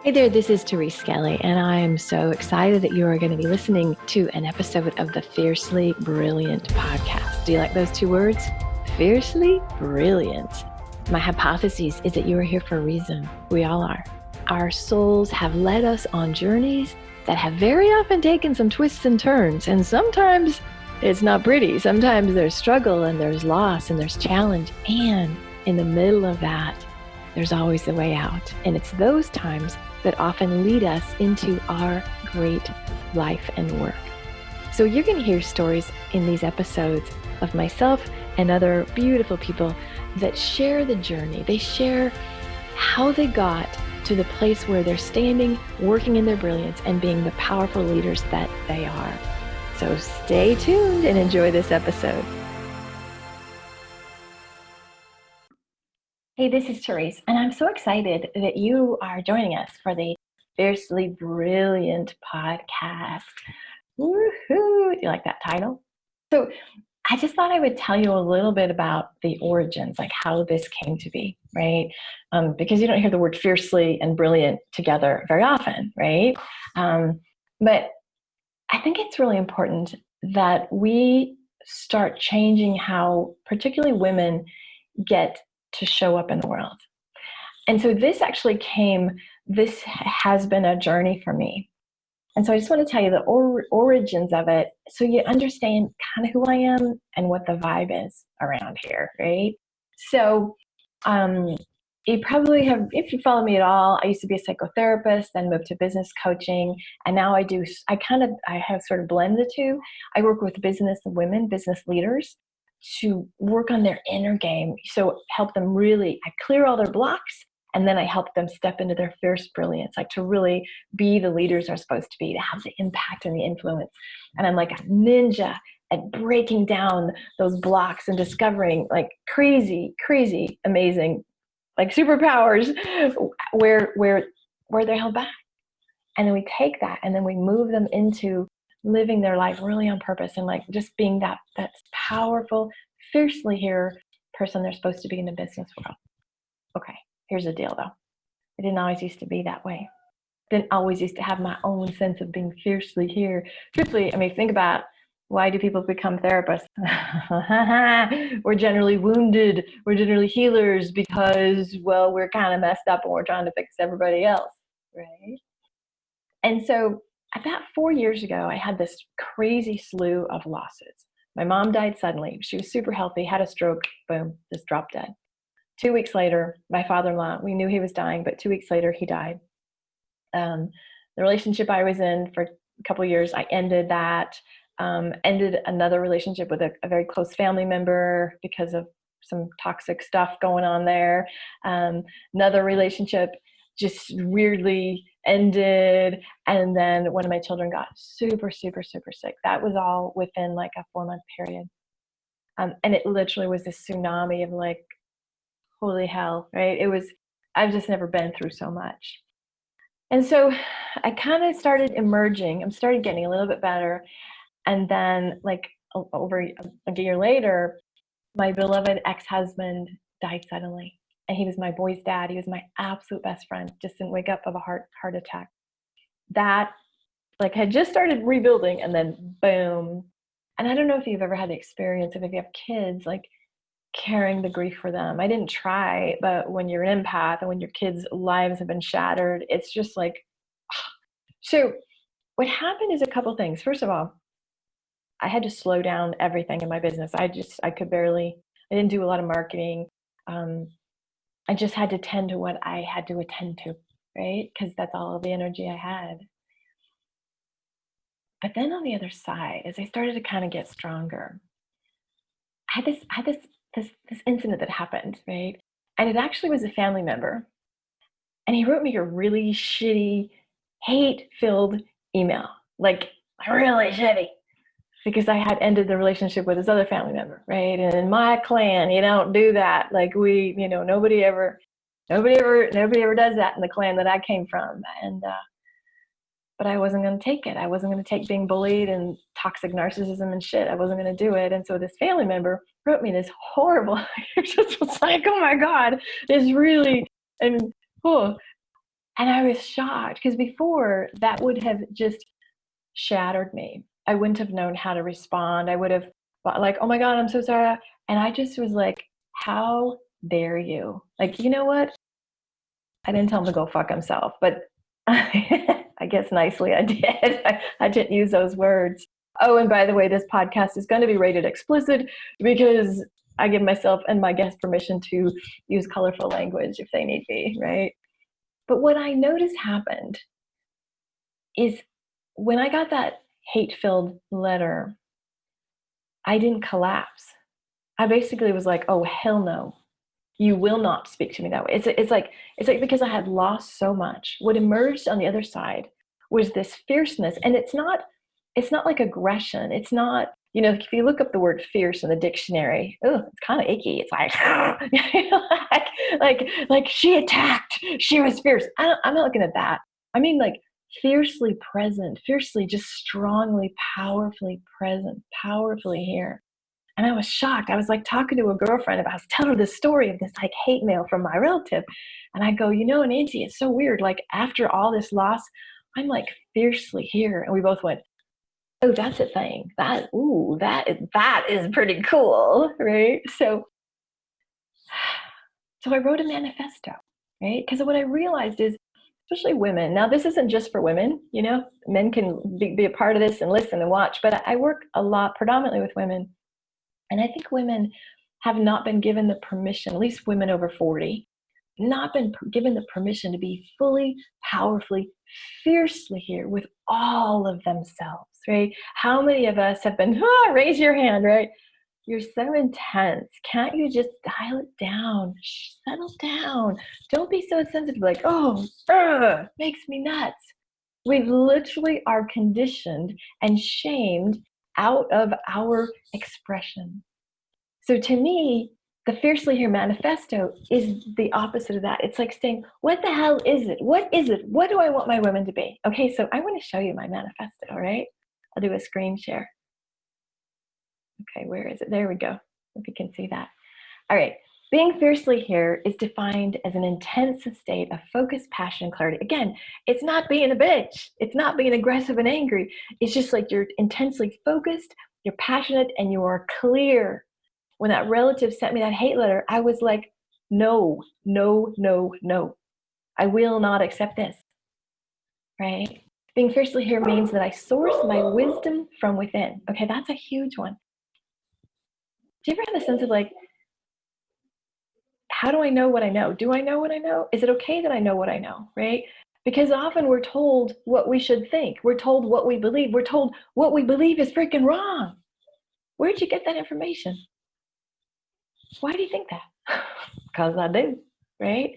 Hey there, this is Therese Skelly, and I'm so excited that you are going to be listening to an episode of the Fiercely Brilliant podcast. Do you like those two words? Fiercely Brilliant. My hypothesis is that you are here for a reason. We all are. Our souls have led us on journeys that have very often taken some twists and turns, and sometimes it's not pretty. Sometimes there's struggle and there's loss and there's challenge, and in the middle of that, there's always a way out. And it's those times that often lead us into our great life and work. So you're going to hear stories in these episodes of myself and other beautiful people that share the journey. They share how they got to the place where they're standing, working in their brilliance, and being the powerful leaders that they are. So stay tuned and enjoy this episode. Hey, this is Therese, and I'm so excited that you are joining us for the Fiercely Brilliant podcast. Woohoo! Do you like that title? So I just thought I would tell you a little bit about the origins, like how this came to be, right? Because you don't hear the word fiercely and brilliant together very often, right? But I think it's really important that we start changing how particularly women get to show up in the world. And so this has been a journey for me. And so I just want to tell you the origins of it so you understand kind of who I am and what the vibe is around here, right? So you probably have, if you follow me at all, I used to be a psychotherapist, then moved to business coaching. And now I have sort of blended the two. I work with business women, business leaders, to work on their inner game. So help them I clear all their blocks, and then I help them step into their fierce brilliance, like to really be the leaders they're supposed to be, to have the impact and the influence. And I'm like a ninja at breaking down those blocks and discovering like crazy, amazing, like superpowers where they're held back. And then we take that and then we move them into living their life really on purpose and like just being that powerful, fiercely here person they're supposed to be in the business world. Okay, here's the deal though. I didn't always used to be that way. Didn't always used to have my own sense of being fiercely here. Truthfully, I mean, think about why do people become therapists? We're generally wounded. We're generally healers because, well, we're kind of messed up and we're trying to fix everybody else, right? And so about 4 years ago, I had this crazy slew of losses. My mom died suddenly. She was super healthy, had a stroke, boom, just dropped dead. 2 weeks later, my father-in-law, we knew he was dying, but 2 weeks later, he died. The relationship I was in for a couple of years, I ended that, ended another relationship with a very close family member because of some toxic stuff going on there. Another relationship just weirdly ended, and then one of my children got super sick. That was all within like a 4-month period, and it literally was this tsunami of like, holy hell, right? I've just never been through so much. And so I kind of started emerging. I started getting a little bit better, and then like over a year later, my beloved ex-husband died suddenly. And he was my boy's dad. He was my absolute best friend. Just didn't wake up of a heart attack. That like had just started rebuilding, and then boom. And I don't know if you've ever had the experience of if you have kids, like carrying the grief for them. I didn't try, but when you're an empath and when your kids' lives have been shattered, it's just like, so what happened is a couple things. First of all, I had to slow down everything in my business. I didn't do a lot of marketing. I just had to tend to what I had to attend to, right? Because that's all the energy I had. But then on the other side, as I started to kind of get stronger, I had this incident that happened, right? And it actually was a family member. And he wrote me a really shitty, hate-filled email, like really shitty, because I had ended the relationship with his other family member, right? And in my clan, you don't do that. Like nobody ever does that in the clan that I came from. And but I wasn't going to take it. I wasn't going to take being bullied and toxic narcissism and shit. I wasn't going to do it. And so this family member wrote me this horrible, it just was like, oh my God, it's really, and And I was shocked because before that would have just shattered me. I wouldn't have known how to respond. I would have like, oh my God, I'm so sorry. And I just was like, how dare you? Like, you know what? I didn't tell him to go fuck himself, but I guess nicely I did. I didn't use those words. Oh, and by the way, this podcast is going to be rated explicit because I give myself and my guests permission to use colorful language if they need be, right? But what I noticed happened is when I got that hate-filled letter, I didn't collapse. I basically was like, oh, hell no. You will not speak to me that way. It's like because I had lost so much. What emerged on the other side was this fierceness, and it's not like aggression. It's not, if you look up the word fierce in the dictionary, it's kind of icky. It's like, like she attacked. She was fierce. I'm not looking at that. I mean, like fiercely present, fiercely, just strongly, powerfully present, powerfully here. And I was shocked. I was like talking to a girlfriend about, I was telling her the story of this like hate mail from my relative. And I go, Nancy, it's so weird. Like after all this loss, I'm like fiercely here. And we both went, oh, that's a thing. That is pretty cool. Right. So I wrote a manifesto, right? Because what I realized is, especially women, now this isn't just for women, men can be a part of this and listen and watch, but I work a lot predominantly with women. And I think women have not been given the permission, at least women over 40, not been given the permission to be fully, powerfully, fiercely here with all of themselves, right? How many of us have been, raise your hand, right? You're so intense. Can't you just dial it down? Settle down. Don't be so sensitive, like, makes me nuts. We literally are conditioned and shamed out of our expression. So to me, the Fiercely Here Manifesto is the opposite of that. It's like saying, what the hell is it? What is it? What do I want my women to be? Okay, so I want to show you my manifesto, all right? I'll do a screen share. Okay, where is it? There we go. If you can see that. All right. Being fiercely here is defined as an intense state of focus, passion, and clarity. Again, it's not being a bitch. It's not being aggressive and angry. It's just like you're intensely focused, you're passionate, and you are clear. When that relative sent me that hate letter, I was like, no, no, no, no. I will not accept this, right? Being fiercely here means that I source my wisdom from within. Okay, that's a huge one. Do you ever have the sense of like, how do I know what I know? Do I know what I know? Is it okay that I know what I know, right? Because often we're told what we should think. We're told what we believe. We're told what we believe is freaking wrong. Where'd you get that information? Why do you think that? Because I do, right?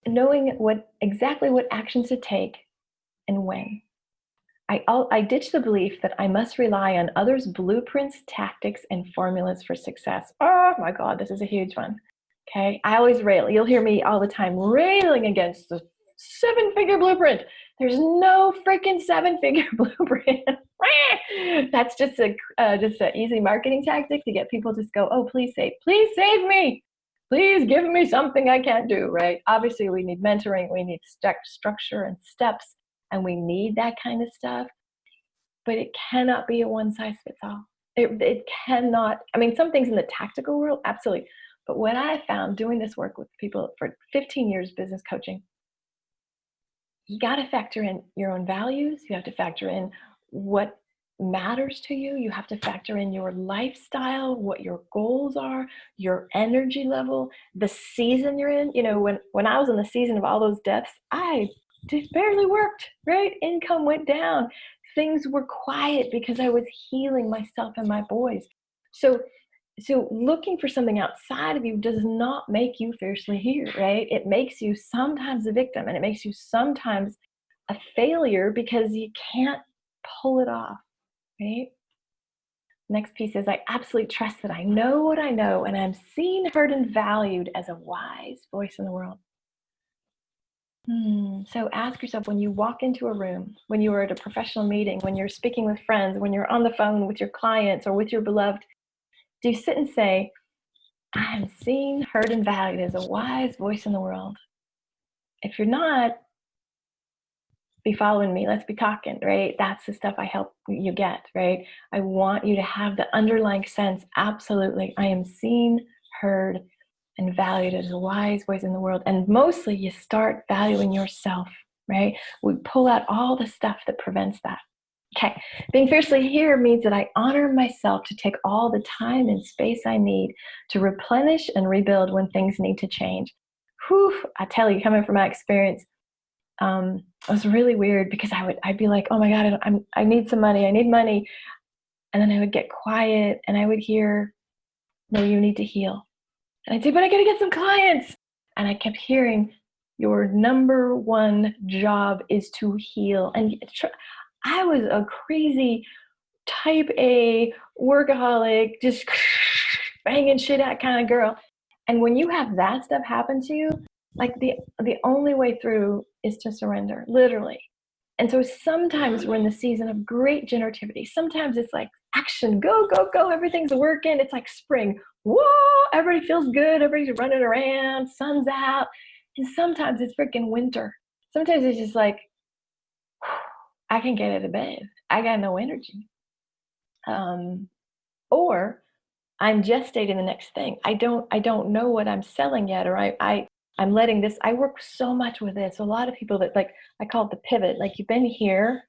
Knowing exactly what actions to take and when. I ditched the belief that I must rely on others' blueprints, tactics, and formulas for success. Oh my God, this is a huge one. Okay, I always rail. You'll hear me all the time railing against the 7-figure blueprint. There's no freaking 7-figure blueprint. That's just an easy marketing tactic to get people to just go, oh, please save me. Please give me something I can't do, right? Obviously, we need mentoring. We need structure and steps. And we need that kind of stuff, but it cannot be a one-size-fits-all. It cannot. I mean, some things in the tactical world, absolutely. But what I found doing this work with people for 15 years business coaching, you got to factor in your own values. You have to factor in what matters to you. You have to factor in your lifestyle, what your goals are, your energy level, the season you're in. When I was in the season of all those deaths, I just barely worked, right? Income went down. Things were quiet because I was healing myself and my boys. So looking for something outside of you does not make you fiercely here, right? It makes you sometimes a victim, and it makes you sometimes a failure because you can't pull it off, right? Next piece is I absolutely trust that I know what I know, and I'm seen, heard, and valued as a wise voice in the world. So ask yourself, when you walk into a room, when you are at a professional meeting, when you're speaking with friends, when you're on the phone with your clients or with your beloved, do you sit and say, I am seen, heard, and valued as a wise voice in the world? If you're not, be following me. Let's be talking, right? That's the stuff I help you get, right? I want you to have the underlying sense. Absolutely. I am seen, heard, and valued as a wise voice in the world. And mostly you start valuing yourself, right? We pull out all the stuff that prevents that. Okay. Being fiercely here means that I honor myself to take all the time and space I need to replenish and rebuild when things need to change. Whew, I tell you, coming from my experience, it was really weird because I'd be like, oh my God, I need some money. I need money. And then I would get quiet and I would hear, no, you need to heal. And I'd say, but I got to get some clients. And I kept hearing, your number one job is to heal. And I was a crazy type A workaholic, just banging shit out kind of girl. And when you have that stuff happen to you, like the only way through is to surrender, literally. And so sometimes we're in the season of great generativity. Sometimes it's like action, go, go, go. Everything's working. It's like spring. Whoa, everybody feels good. Everybody's running around, sun's out. And sometimes it's freaking winter. Sometimes it's just like, I can get out of bed. I got no energy. Or I'm gestating the next thing. I don't know what I'm selling yet, or I'm letting this, I work so much with this. A lot of people that, like, I call it the pivot. Like, you've been here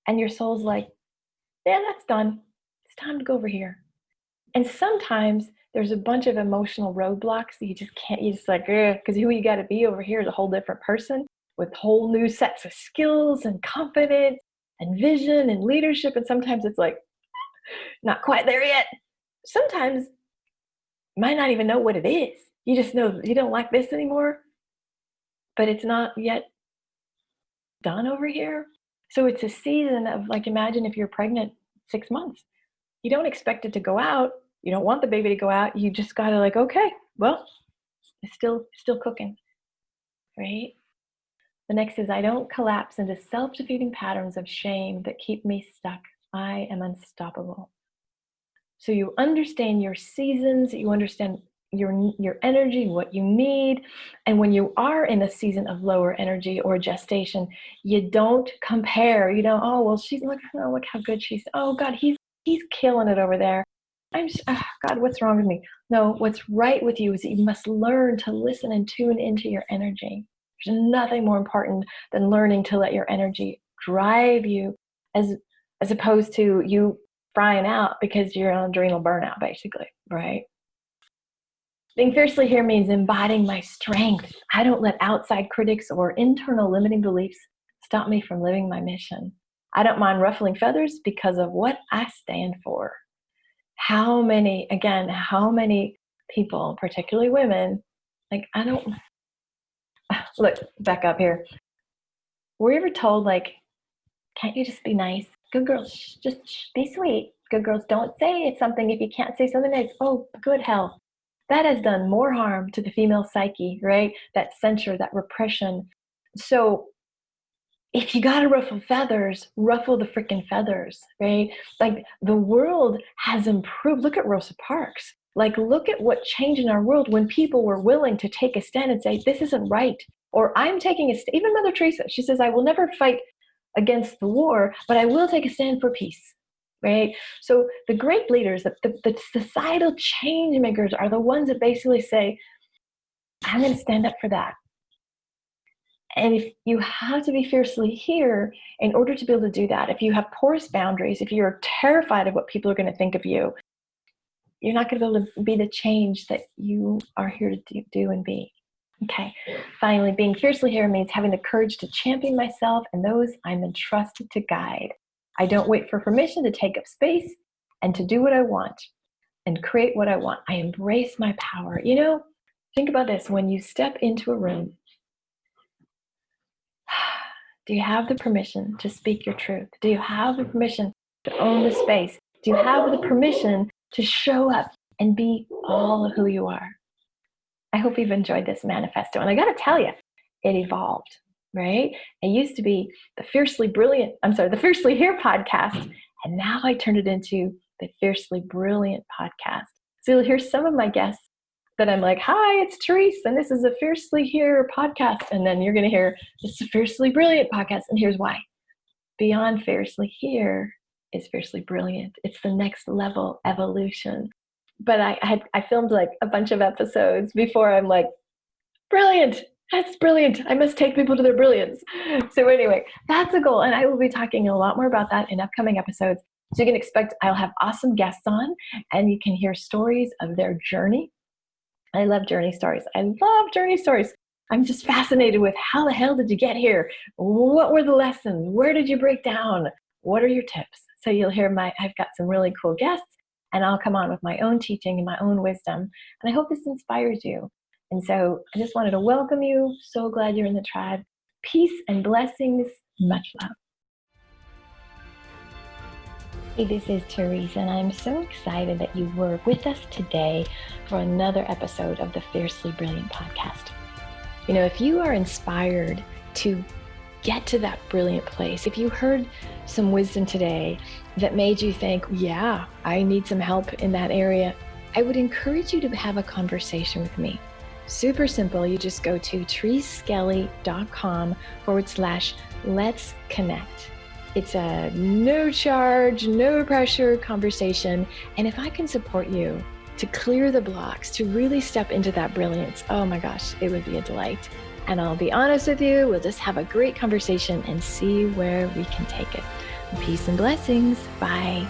and your soul's like, yeah, that's done. It's time to go over here. And sometimes there's a bunch of emotional roadblocks that you just can't, you just like, because who you got to be over here is a whole different person with whole new sets of skills and confidence and vision and leadership. And sometimes it's like, not quite there yet. Sometimes you might not even know what it is. You just know you don't like this anymore, but it's not yet done over here. So it's a season of, like, imagine if you're pregnant 6 months. You don't expect it to go out. You don't want the baby to go out. You just got to, like, okay, well, it's still cooking, right? The next is, I don't collapse into self-defeating patterns of shame that keep me stuck. I am unstoppable. So you understand your seasons, you understand your energy, what you need. And when you are in a season of lower energy or gestation, you don't compare. You don't, oh, well, look how good she's, oh God, he's killing it over there. God, what's wrong with me? No, what's right with you is that you must learn to listen and tune into your energy. There's nothing more important than learning to let your energy drive you, as opposed to you frying out because you're on adrenal burnout, basically, right? Being fiercely here means embodying my strength. I don't let outside critics or internal limiting beliefs stop me from living my mission. I don't mind ruffling feathers because of what I stand for. How many people, particularly women, like, look, back up here. Were you ever told, like, can't you just be nice? Good girls, just be sweet. Good girls, don't say something if you can't say something nice. Oh, good hell. That has done more harm to the female psyche, right? That censure, that repression. So if you gotta ruffle feathers, ruffle the freaking feathers, right? Like, the world has improved. Look at Rosa Parks. Like, look at what changed in our world when people were willing to take a stand and say, this isn't right. Or I'm taking a stand. Even Mother Teresa, she says, I will never fight against the war, but I will take a stand for peace, right? So the great leaders, the societal change makers are the ones that basically say, I'm going to stand up for that. And if you have to be fiercely here in order to be able to do that, if you have porous boundaries, if you're terrified of what people are going to think of you, you're not going to be able to be the change that you are here to do and be. Okay. Finally, being fiercely here means having the courage to champion myself and those I'm entrusted to guide. I don't wait for permission to take up space and to do what I want and create what I want. I embrace my power. You know, think about this. When you step into a room, do you have the permission to speak your truth? Do you have the permission to own the space? Do you have the permission to show up and be all of who you are? I hope you've enjoyed this manifesto. And I got to tell you, it evolved, right? It used to be the Fiercely Here podcast. And now I turned it into the Fiercely Brilliant podcast. So you'll hear some of my guests that I'm like, hi, it's Therese, and this is a Fiercely Here podcast. And then you're going to hear, this is a Fiercely Brilliant podcast. And here's why. Beyond Fiercely Here is Fiercely Brilliant. It's the next level evolution. But I filmed like a bunch of episodes before I'm like, brilliant. That's brilliant. I must take people to their brilliance. So anyway, that's a goal. And I will be talking a lot more about that in upcoming episodes. So you can expect I'll have awesome guests on, and you can hear stories of their journey. I love journey stories. I'm just fascinated with how the hell did you get here? What were the lessons? Where did you break down? What are your tips? So you'll hear I've got some really cool guests, and I'll come on with my own teaching and my own wisdom. And I hope this inspires you. And so I just wanted to welcome you. So glad you're in the tribe. Peace and blessings. Much love. Hey, this is Therese, and I'm so excited that you were with us today for another episode of the Fiercely Brilliant podcast. You know, if you are inspired to get to that brilliant place, if you heard some wisdom today that made you think, yeah, I need some help in that area, I would encourage you to have a conversation with me. Super simple. You just go to thereseskelly.com/let's connect. It's a no charge, no pressure conversation. And if I can support you to clear the blocks, to really step into that brilliance, oh my gosh, it would be a delight. And I'll be honest with you, we'll just have a great conversation and see where we can take it. Peace and blessings. Bye.